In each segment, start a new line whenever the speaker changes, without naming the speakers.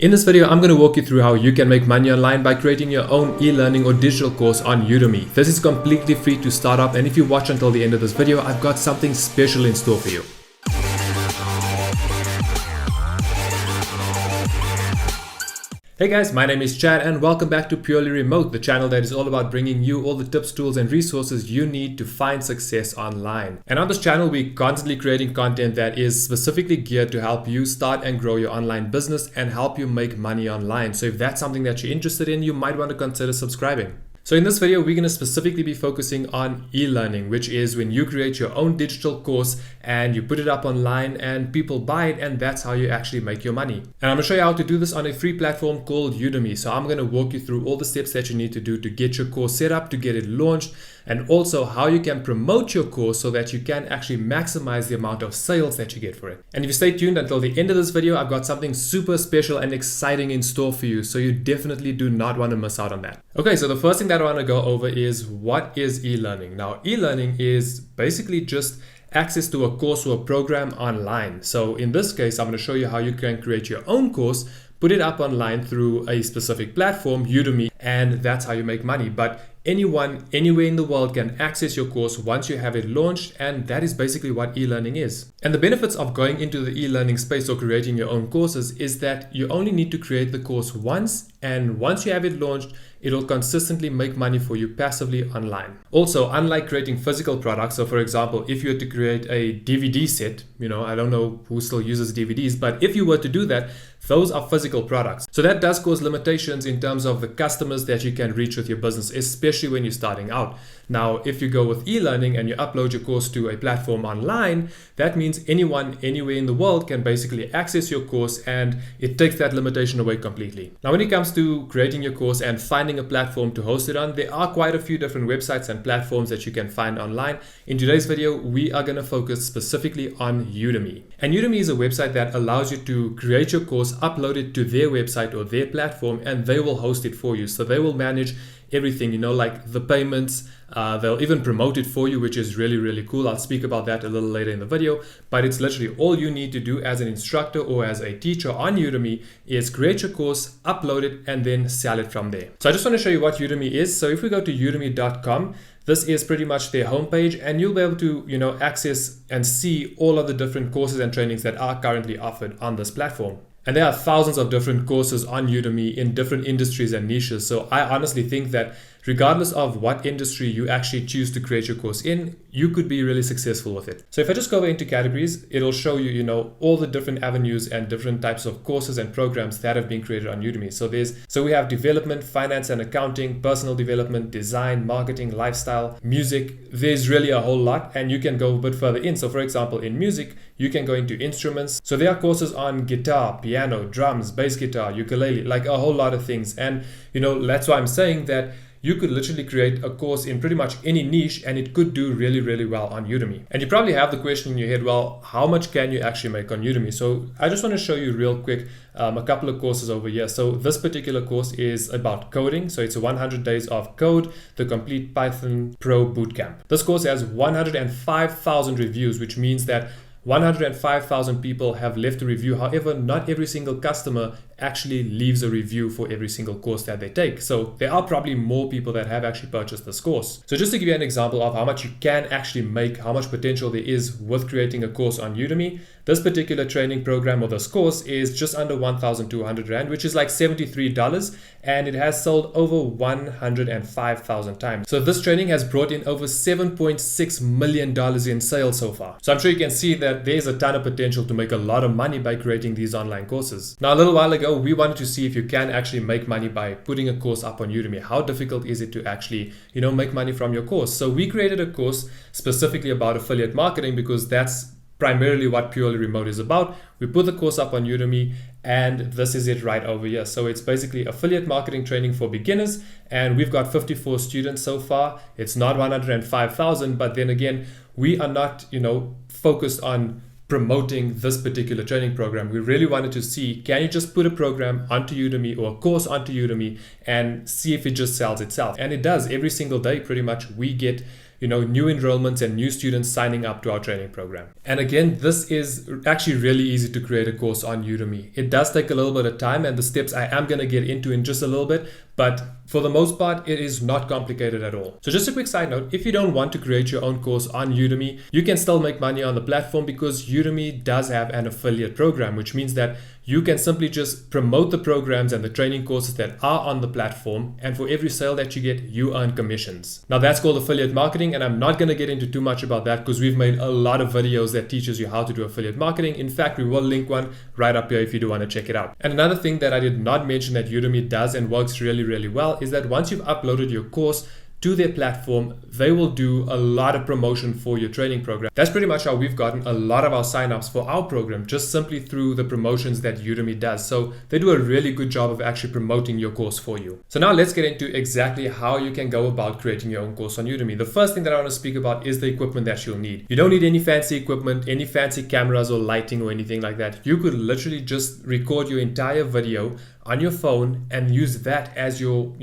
In this video, I'm going to walk you through how you can make money online by creating your own e-learning or digital course on Udemy. This is completely free to start up, and if you watch until the end of this video, I've got something special in store for you. Hey guys, my name is Chad and welcome back to Purely Remote, the channel that is all about bringing you all the tips, tools and resources you need to find success online. And on this channel, we're constantly creating content that is specifically geared to help you start and grow your online business and help you make money online. So if that's something that you're interested in, you might want to consider subscribing. So in this video, we're going to specifically be focusing on e-learning, which is when you create your own digital course and you put it up online and people buy it, and that's how you actually make your money. And I'm going to show you how to do this on a free platform called Udemy. So I'm going to walk you through all the steps that you need to do to get your course set up, to get it launched, and also how you can promote your course so that you can actually maximize the amount of sales that you get for it. And if you stay tuned until the end of this video, I've got something super special and exciting in store for you. So you definitely do not want to miss out on that. Okay, so the first thing that I want to go over is what is e-learning. Now, e-learning is basically just access to a course or a program online. So in this case, I'm going to show you how you can create your own course, put it up online through a specific platform, Udemy, and that's how you make money. But anyone, anywhere in the world can access your course once you have it launched, and that is basically what e-learning is. And the benefits of going into the e-learning space or creating your own courses is that you only need to create the course once, and once you have it launched, it'll consistently make money for you passively online. Also, unlike creating physical products, so for example, if you were to create a DVD set, I don't know who still uses DVDs, but if you were to do that, those are physical products. So that does cause limitations in terms of the customers that you can reach with your business, especially when you're starting out. Now, if you go with e-learning and you upload your course to a platform online, that means anyone, anywhere in the world can basically access your course, and it takes that limitation away completely. Now, when it comes to creating your course and finding a platform to host it on, there are quite a few different websites and platforms that you can find online. In today's video, we are going to focus specifically on Udemy. And Udemy is a website that allows you to create your course, upload it to their website or their platform, and they will host it for you. So they will manage everything, like the payments. They'll even promote it for you, which is really, really cool. I'll speak about that a little later in the video, but it's literally all you need to do as an instructor or as a teacher on Udemy is create your course, upload it, and then sell it from there. So I just want to show you what Udemy is. So if we go to udemy.com, this is pretty much their homepage, and you'll be able to, access and see all of the different courses and trainings that are currently offered on this platform. And there are thousands of different courses on Udemy in different industries and niches. So I honestly think that regardless of what industry you actually choose to create your course in, you could be really successful with it. So if I just go into categories, it'll show you, all the different avenues and different types of courses and programs that have been created on Udemy. So we have development, finance and accounting, personal development, design, marketing, lifestyle, music. There's really a whole lot, and you can go a bit further in. So for example, in music, you can go into instruments. So there are courses on guitar, piano, drums, bass guitar, ukulele, like a whole lot of things. And, that's why I'm saying that you could literally create a course in pretty much any niche, and it could do really, really well on Udemy. And you probably have the question in your head, well, how much can you actually make on Udemy? So I just want to show you real quick a couple of courses over here. So this particular course is about coding. So it's 100 days of code, the complete Python Pro Bootcamp. This course has 105,000 reviews, which means that 105,000 people have left a review. However, not every single customer actually leaves a review for every single course that they take. So there are probably more people that have actually purchased this course. So just to give you an example of how much you can actually make, how much potential there is with creating a course on Udemy, this particular training program or this course is just under 1,200 Rand, which is like $73, and it has sold over 105,000 times. So this training has brought in over $7.6 million in sales so far. So I'm sure you can see that there's a ton of potential to make a lot of money by creating these online courses. Now, a little while ago, we wanted to see if you can actually make money by putting a course up on Udemy. How difficult is it to actually, make money from your course? So we created a course specifically about affiliate marketing because that's primarily what Purely Remote is about. We put the course up on Udemy, and this is it right over here. So it's basically affiliate marketing training for beginners, and we've got 54 students so far. It's not 105,000, but then again, we are not, focused on promoting this particular training program. We really wanted to see, can you just put a program onto Udemy or a course onto Udemy and see if it just sells itself? And it does. Every single day, pretty much, we get new enrollments and new students signing up to our training program. And again, this is actually really easy to create a course on Udemy. It does take a little bit of time, and the steps I am going to get into in just a little bit, but for the most part, it is not complicated at all. So just a quick side note, if you don't want to create your own course on Udemy, you can still make money on the platform because Udemy does have an affiliate program, which means that you can simply just promote the programs and the training courses that are on the platform, and for every sale that you get, you earn commissions. Now that's called affiliate marketing, and I'm not going to get into too much about that because we've made a lot of videos that teaches you how to do affiliate marketing. In fact, we will link one right up here if you do want to check it out. And another thing that I did not mention that Udemy does and works really, really well is that once you've uploaded your course to their platform, they will do a lot of promotion for your training program. That's pretty much how we've gotten a lot of our signups for our program, just simply through the promotions that Udemy does. So they do a really good job of actually promoting your course for you. So now let's get into exactly how you can go about creating your own course on Udemy. The first thing that I want to speak about is the equipment that you'll need. You don't need any fancy equipment, any fancy cameras or lighting or anything like that. You could literally just record your entire video on your phone and use that as your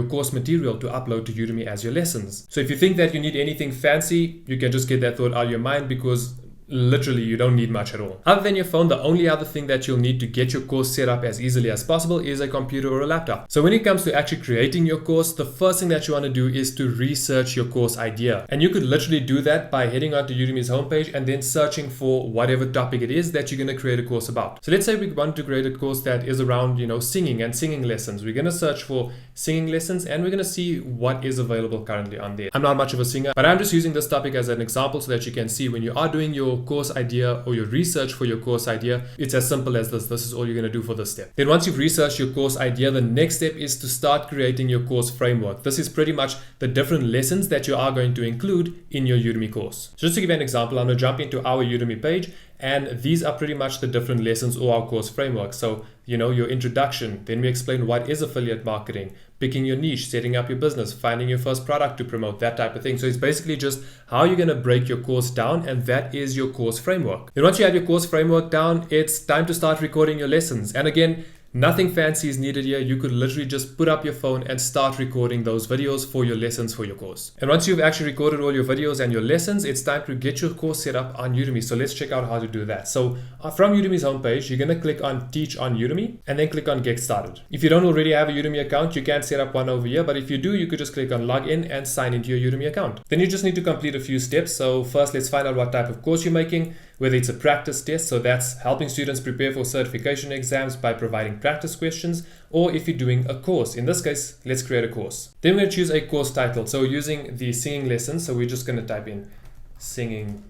course material to upload to Udemy as your lessons. So if you think that you need anything fancy, you can just get that thought out of your mind because literally you don't need much at all. Other than your phone, the only other thing that you'll need to get your course set up as easily as possible is a computer or a laptop. So when it comes to actually creating your course, the first thing that you want to do is to research your course idea. And you could literally do that by heading onto Udemy's homepage and then searching for whatever topic it is that you're going to create a course about. So let's say we want to create a course that is around, singing and singing lessons. We're going to search for singing lessons and we're going to see what is available currently on there. I'm not much of a singer, but I'm just using this topic as an example so that you can see when you are doing your course idea or your research for your course idea, it's as simple as this. This is all you're going to do for this step. Then once you've researched your course idea, the next step is to start creating your course framework. This is pretty much the different lessons that you are going to include in your Udemy course. So just to give you an example, I'm going to jump into our Udemy page, and these are pretty much the different lessons or our course framework. So, your introduction, then we explain what is affiliate marketing, picking your niche, setting up your business, finding your first product to promote, that type of thing. So it's basically just how you're going to break your course down, and that is your course framework. Then once you have your course framework down, it's time to start recording your lessons. And again, nothing fancy is needed here. You could literally just put up your phone and start recording those videos for your lessons for your course. And once you've actually recorded all your videos and your lessons, it's time to get your course set up on Udemy. So let's check out how to do that. So from Udemy's homepage, you're going to click on Teach on Udemy and then click on Get Started. If you don't already have a Udemy account, you can set up one over here. But if you do, you could just click on Log In and sign into your Udemy account. Then you just need to complete a few steps. So first, let's find out what type of course you're making, whether it's a practice test, so that's helping students prepare for certification exams by providing practice questions, or if you're doing a course. In this case, let's create a course. Then we're going to choose a course title. So using the singing lessons, so we're just going to type in singing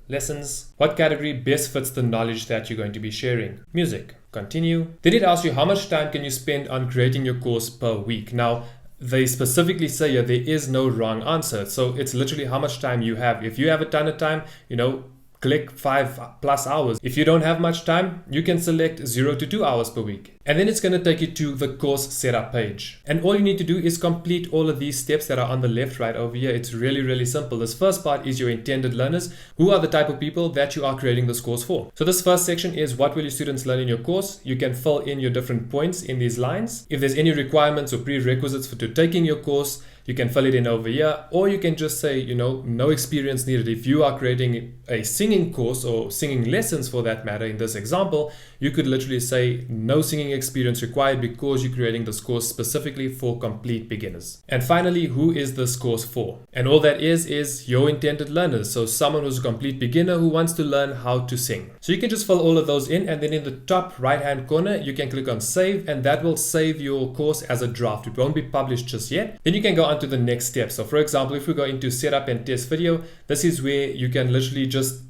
lessons. What category best fits the knowledge that you're going to be sharing? Music. Continue. Then it asks you how much time can you spend on creating your course per week. Now, they specifically say here there is no wrong answer. So it's literally how much time you have. If you have a ton of time, click 5+ hours. If you don't have much time, you can select 0 to 2 hours per week. And then it's going to take you to the course setup page. And all you need to do is complete all of these steps that are on the left right over here. It's really, really simple. This first part is your intended learners, who are the type of people that you are creating this course for. So this first section is what will your students learn in your course. You can fill in your different points in these lines. If there's any requirements or prerequisites for taking your course, you can fill it in over here, or you can just say, no experience needed. If you are creating a singing course or singing lessons for that matter, in this example, you could literally say no singing experience required because you're creating this course specifically for complete beginners. And finally, who is this course for? And all that is your intended learners. So someone who's a complete beginner who wants to learn how to sing. So you can just fill all of those in, and then in the top right hand corner, you can click on save, and that will save your course as a draft. It won't be published just yet. Then you can go on to the next step. So for example, if we go into setup and test video, this is where you can literally just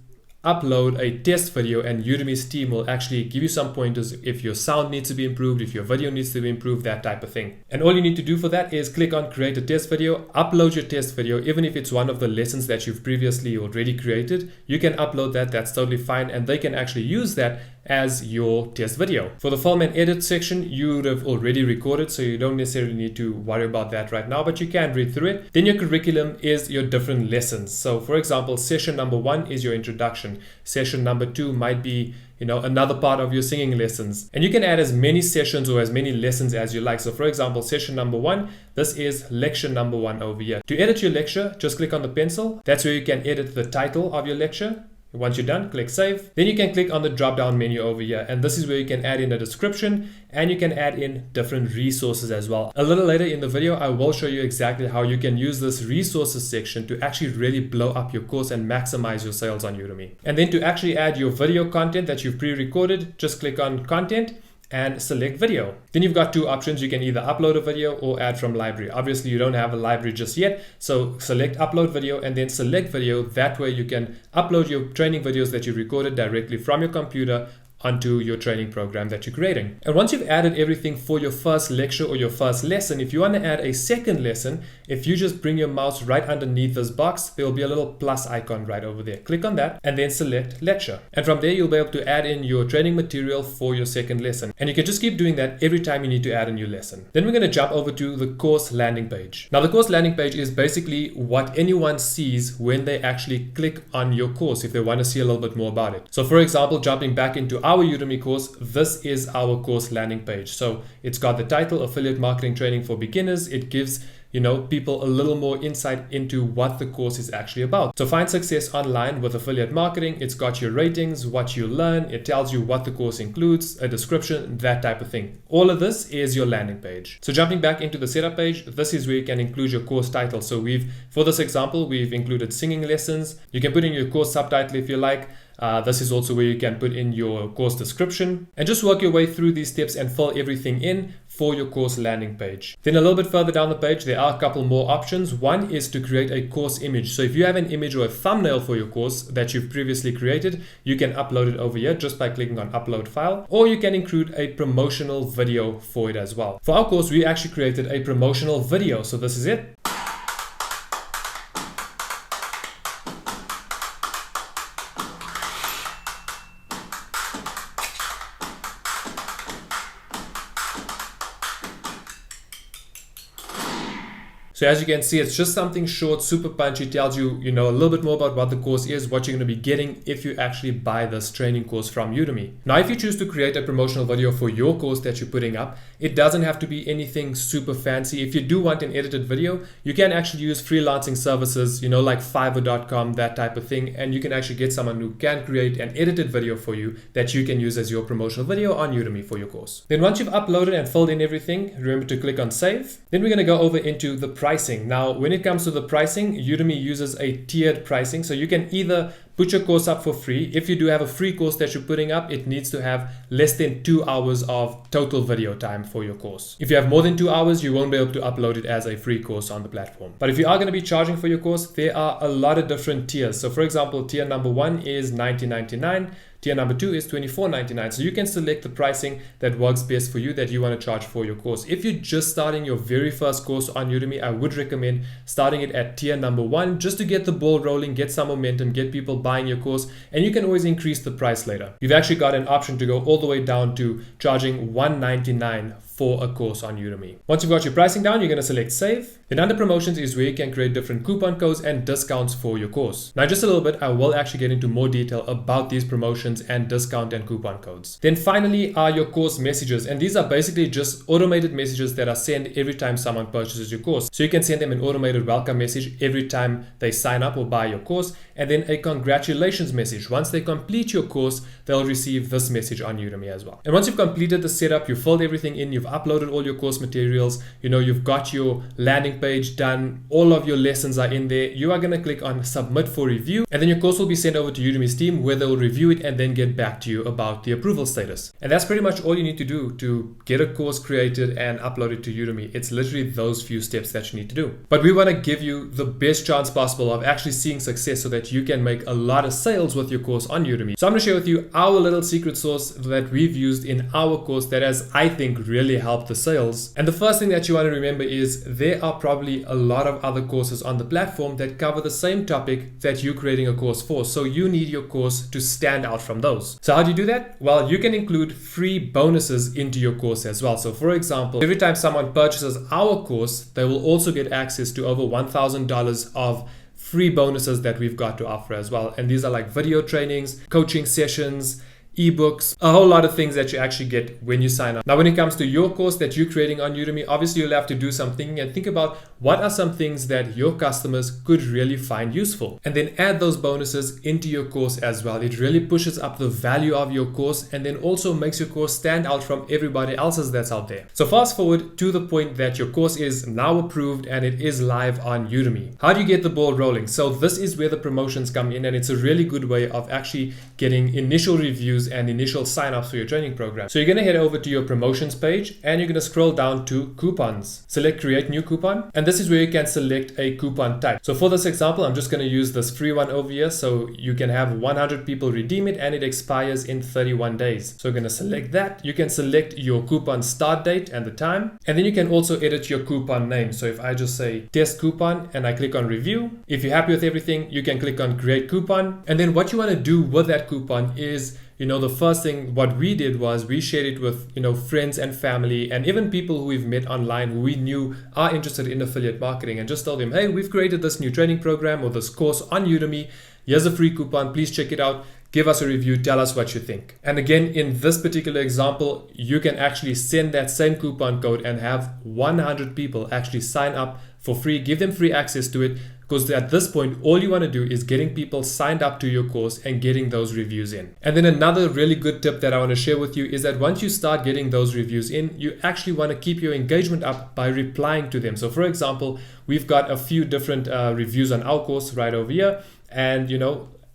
upload a test video, and Udemy's team will actually give you some pointers if your sound needs to be improved, if your video needs to be improved, that type of thing. And all you need to do for that is click on create a test video, upload your test video. Even if it's one of the lessons that you've previously already created, you can upload that. That's totally fine, and they can actually use that as your test video. For the film and edit section, you would have already recorded, so you don't necessarily need to worry about that right now, but you can read through it. Then your curriculum is your different lessons. So for example, session number 1 is your introduction. Session number 2 might be another part of your singing lessons. And you can add as many sessions or as many lessons as you like. So for example, session number 1, this is lecture number 1 over here. To edit your lecture, just click on the pencil. That's where you can edit the title of your lecture. Once you're done, click save. Then you can click on the drop down menu over here, and this is where you can add in a description and you can add in different resources as well. A little later in the video, I will show you exactly how you can use this resources section to actually really blow up your course and maximize your sales on Udemy. And then to actually add your video content that you've pre-recorded, just click on content and select video. Then you've got two options. You can either upload a video or add from library. Obviously you don't have a library just yet, so select upload video and then select video. That way you can upload your training videos that you recorded directly from your computer onto your training program that you're creating. And once you've added everything for your first lecture or your first lesson, if you want to add a second lesson, if you just bring your mouse right underneath this box, there will be a little plus icon right over there. Click on that and then select lecture. And from there, you'll be able to add in your training material for your second lesson. And you can just keep doing that every time you need to add a new lesson. Then we're going to jump over to the course landing page. Now the course landing page is basically what anyone sees when they actually click on your course if they want to see a little bit more about it. So for example, jumping back into our Udemy course, this is our course landing page. So it's got the title, Affiliate Marketing Training for Beginners. It gives people a little more insight into what the course is actually about. So find success online with affiliate marketing. It's got your ratings, what you learn. It tells you what the course includes, a description, that type of thing. All of this is your landing page. So jumping back into the setup page, this is where you can include your course title. So for this example, we've included singing lessons. You can put in your course subtitle if you like. This is also where you can put in your course description and just work your way through these steps and fill everything in for your course landing page. Then a little bit further down the page, there are a couple more options. One is to create a course image. So if you have an image or a thumbnail for your course that you've previously created, you can upload it over here just by clicking on upload file, or you can include a promotional video for it as well. For our course, we actually created a promotional video. So this is it. So as you can see, it's just something short, super punchy, tells you, a little bit more about what the course is, what you're going to be getting if you actually buy this training course from Udemy. Now, if you choose to create a promotional video for your course that you're putting up, it doesn't have to be anything super fancy. If you do want an edited video, you can actually use freelancing services, like Fiverr.com, that type of thing. And you can actually get someone who can create an edited video for you that you can use as your promotional video on Udemy for your course. Then once you've uploaded and filled in everything, remember to click on save. Then we're going to go over into the pricing. Now, when it comes to the pricing, Udemy uses a tiered pricing. So you can either put your course up for free. If you do have a free course that you're putting up, it needs to have less than 2 hours of total video time for your course. If you have more than 2 hours, you won't be able to upload it as a free course on the platform. But if you are going to be charging for your course, there are a lot of different tiers. So for example, tier number 1 is $19.99. Tier number 2 is $24.99. So you can select the pricing that works best for you, that you want to charge for your course. If you're just starting your very first course on Udemy, I would recommend starting it at tier number 1 just to get the ball rolling, get some momentum, get people buying your course, and you can always increase the price later. You've actually got an option to go all the way down to charging $199 for a course on Udemy. Once you've got your pricing down, you're going to select save. Then under promotions is where you can create different coupon codes and discounts for your course. Now, just a little bit, I will actually get into more detail about these promotions and discount and coupon codes. Then finally are your course messages. And these are basically just automated messages that are sent every time someone purchases your course. So you can send them an automated welcome message every time they sign up or buy your course. And then a congratulations message. Once they complete your course, they'll receive this message on Udemy as well. And once you've completed the setup, you've filled everything in, you've uploaded all your course materials, you've got your landing page done, all of your lessons are in there, you are going to click on submit for review, and then your course will be sent over to Udemy's team where they'll review it and then get back to you about the approval status. And that's pretty much all you need to do to get a course created and uploaded to Udemy. It's literally those few steps that you need to do. But we want to give you the best chance possible of actually seeing success so that you can make a lot of sales with your course on Udemy. So I'm going to share with you our little secret sauce that we've used in our course that has, I think, really helped the sales. And the first thing that you want to remember is there are probably a lot of other courses on the platform that cover the same topic that you're creating a course for. So you need your course to stand out from those. So how do you do that? Well, you can include free bonuses into your course as well. So for example, every time someone purchases our course, they will also get access to over $1,000 of free bonuses that we've got to offer as well. And these are like video trainings, coaching sessions, ebooks, a whole lot of things that you actually get when you sign up. Now, when it comes to your course that you're creating on Udemy, obviously you'll have to do some thinking and think about what are some things that your customers could really find useful, and then add those bonuses into your course as well. It really pushes up the value of your course and then also makes your course stand out from everybody else's that's out there. So fast forward to the point that your course is now approved and it is live on Udemy. How do you get the ball rolling? So this is where the promotions come in, and it's a really good way of actually getting initial reviews and initial signups for your training program. So you're going to head over to your promotions page and you're going to scroll down to coupons. Select create new coupon, and this is where you can select a coupon type. So for this example, I'm just going to use this free one over here, so you can have 100 people redeem it and it expires in 31 days. So we're going to select that. You can select your coupon start date and the time, and then you can also edit your coupon name. So if I just say test coupon and I click on review, if you're happy with everything, you can click on create coupon. And then what you want to do with that coupon is, the first thing what we did was we shared it with, friends and family and even people who we've met online who we knew are interested in affiliate marketing, and just tell them, hey, we've created this new training program or this course on Udemy. Here's a free coupon. Please check it out. Give us a review. Tell us what you think. And again, in this particular example, you can actually send that same coupon code and have 100 people actually sign up for free. Give them free access to it, because at this point, all you want to do is getting people signed up to your course and getting those reviews in. And then another really good tip that I want to share with you is that once you start getting those reviews in, you actually want to keep your engagement up by replying to them. So for example, we've got a few different reviews on our course right over here. And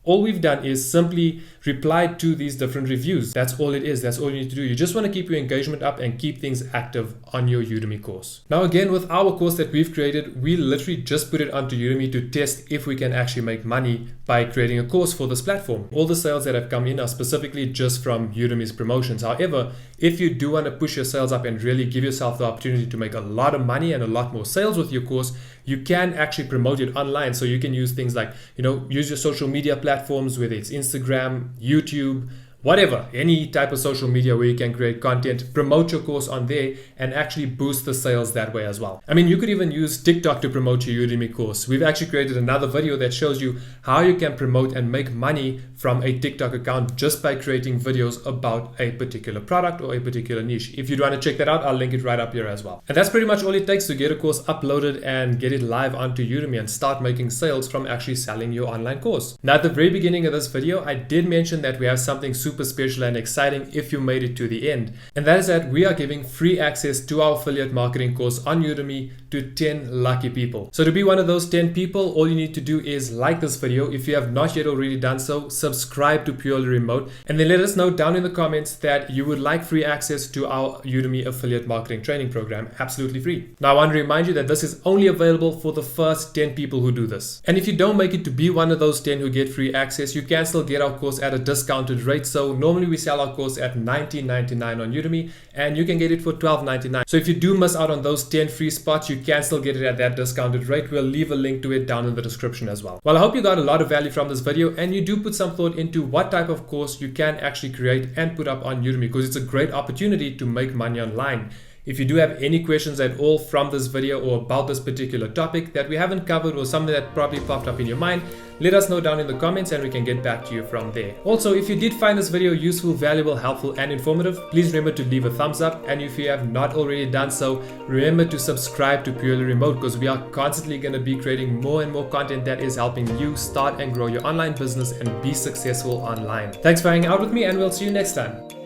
all we've done is simply reply to these different reviews. That's all it is. That's all you need to do. You just want to keep your engagement up and keep things active on your Udemy course. Now, again, with our course that we've created, we literally just put it onto Udemy to test if we can actually make money by creating a course for this platform. All the sales that have come in are specifically just from Udemy's promotions. However, if you do want to push your sales up and really give yourself the opportunity to make a lot of money and a lot more sales with your course, you can actually promote it online. So you can use things like, use your social media platforms, whether it's Instagram, YouTube, whatever, any type of social media where you can create content, promote your course on there and actually boost the sales that way as well. I mean, you could even use TikTok to promote your Udemy course. We've actually created another video that shows you how you can promote and make money from a TikTok account just by creating videos about a particular product or a particular niche. If you want to check that out, I'll link it right up here as well. And that's pretty much all it takes to get a course uploaded and get it live onto Udemy and start making sales from actually selling your online course. Now, at the very beginning of this video, I did mention that we have something super special and exciting if you made it to the end. And that is that we are giving free access to our affiliate marketing course on Udemy to 10 lucky people. So to be one of those 10 people, all you need to do is like this video. If you have not yet already done so, subscribe to Purely Remote, and then let us know down in the comments that you would like free access to our Udemy affiliate marketing training program, absolutely free. Now, I want to remind you that this is only available for the first 10 people who do this. And if you don't make it to be one of those 10 who get free access, you can still get our course at a discounted rate. So normally we sell our course at $19.99 on Udemy, and you can get it for $12.99. So if you do miss out on those 10 free spots, you can still get it at that discounted rate. We'll leave a link to it down in the description as well. Well, I hope you got a lot of value from this video and you do put some thought into what type of course you can actually create and put up on Udemy, because it's a great opportunity to make money online. If you do have any questions at all from this video or about this particular topic that we haven't covered or something that probably popped up in your mind, let us know down in the comments and we can get back to you from there. Also, if you did find this video useful, valuable, helpful, and informative, please remember to leave a thumbs up. And if you have not already done so, remember to subscribe to Purely Remote, because we are constantly going to be creating more and more content that is helping you start and grow your online business and be successful online. Thanks for hanging out with me, and we'll see you next time.